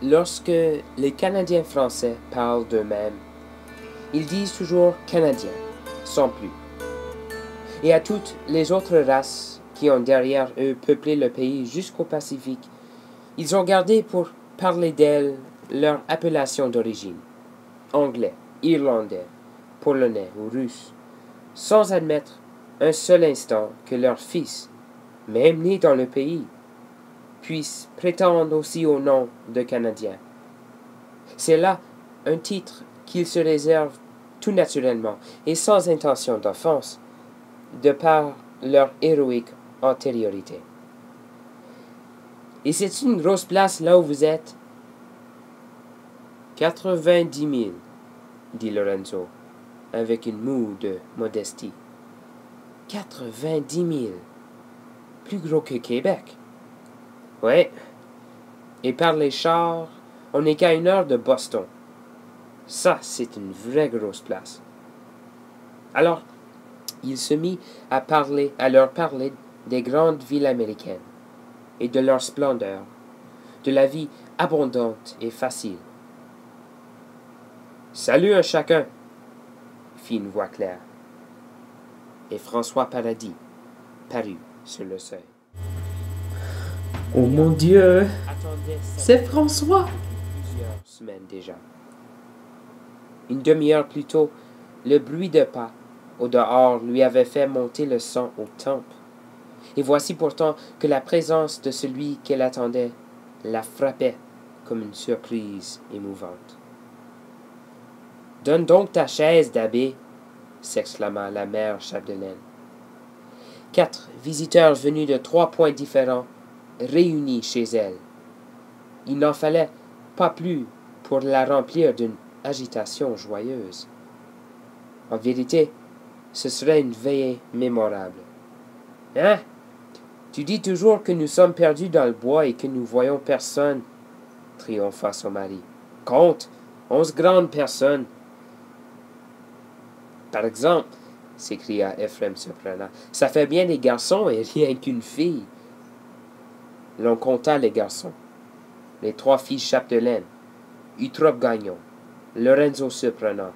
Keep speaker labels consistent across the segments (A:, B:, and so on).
A: Lorsque les Canadiens français parlent d'eux-mêmes, ils disent toujours Canadiens, sans plus. Et à toutes les autres races qui ont derrière eux peuplé le pays jusqu'au Pacifique, ils ont gardé pour parler d'elles leur appellation d'origine, anglais, irlandais, polonais ou russe, sans admettre un seul instant que leurs fils, même nés dans le pays, puissent prétendre aussi au nom de Canadiens. C'est là un titre qu'ils se réservent tout naturellement et sans intention d'offense, de par leur héroïque antériorité. Et c'est une grosse place là où vous êtes? 90 000, dit Lorenzo, avec une moue de modestie. 90 000. Plus gros que Québec. Ouais. Et par les chars, on n'est qu'à 1 heure de Boston. Ça, c'est une vraie grosse place. Alors, il se mit à leur parler des grandes villes américaines et de leur splendeur, de la vie abondante et facile. Salut un chacun, fit une voix claire. Et François Paradis parut sur le seuil.
B: Oh mon Dieu, c'est François!
A: Plusieurs semaines déjà. Une demi-heure plus tôt, le bruit de pas au dehors lui avait fait monter le sang aux tempes. Et voici pourtant que la présence de celui qu'elle attendait la frappait comme une surprise émouvante. « Donne donc ta chaise, Da'Be !» s'exclama la mère Chapdelaine. 4 visiteurs venus de 3 points différents réunis chez elle. Il n'en fallait pas plus pour la remplir d'une agitation joyeuse. En vérité, ce serait une veillée mémorable. « Hein? Tu dis toujours que nous sommes perdus dans le bois et que nous voyons personne, » triompha son mari. « Compte, 11 grandes personnes. » Par exemple, s'écria Ephrem surprenant, ça fait bien des garçons et rien qu'une fille. L'on compta les garçons. Les 3 filles Chapdelaine, Eutrope Gagnon, Lorenzo Surprenant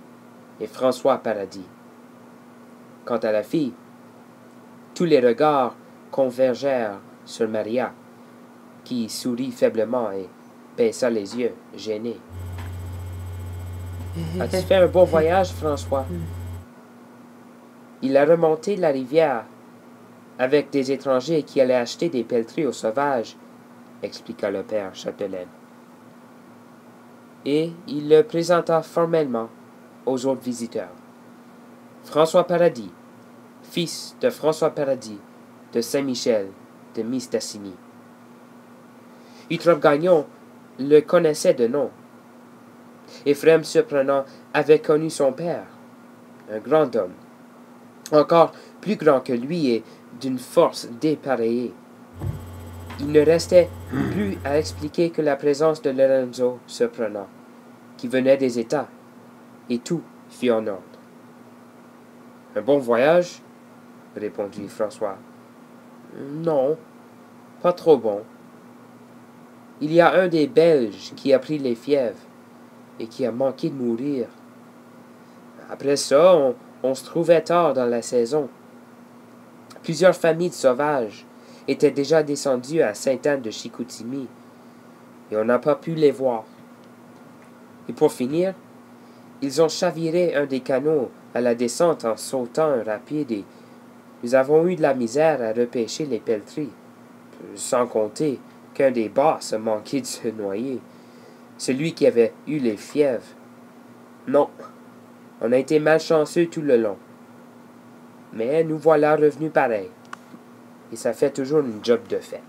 A: et François Paradis. Quant à la fille, tous les regards convergèrent sur Maria, qui sourit faiblement et baissa les yeux, gênée. « As-tu fait un bon voyage, François? » Il a remonté la rivière avec des étrangers qui allaient acheter des pelleteries aux sauvages, expliqua le père Chapdelaine. Et il le présenta formellement aux autres visiteurs. François Paradis, fils de François Paradis, de Saint-Michel, de Mistassini. Eutrope Gagnon le connaissait de nom. Ephrem Surprenant avait connu son père, un grand homme, encore plus grand que lui et d'une force dépareillée. Il ne restait plus à expliquer que la présence de Lorenzo Surprenant, qui venait des États, et tout fut en ordre. « Un bon voyage? » répondit François. « Non, pas trop bon. Il y a un des Belges qui a pris les fièvres et qui a manqué de mourir. Après ça, on se trouvait tard dans la saison. Plusieurs familles de sauvages étaient déjà descendues à Sainte-Anne de Chicoutimi, et on n'a pas pu les voir. Et pour finir, ils ont chaviré un des canots à la descente en sautant un rapide, et nous avons eu de la misère à repêcher les pelleteries, sans compter qu'un des boss a manqué de se noyer, celui qui avait eu les fièvres. Non, on a été malchanceux tout le long. Mais nous voilà revenus pareil. Et ça fait toujours une job de fait.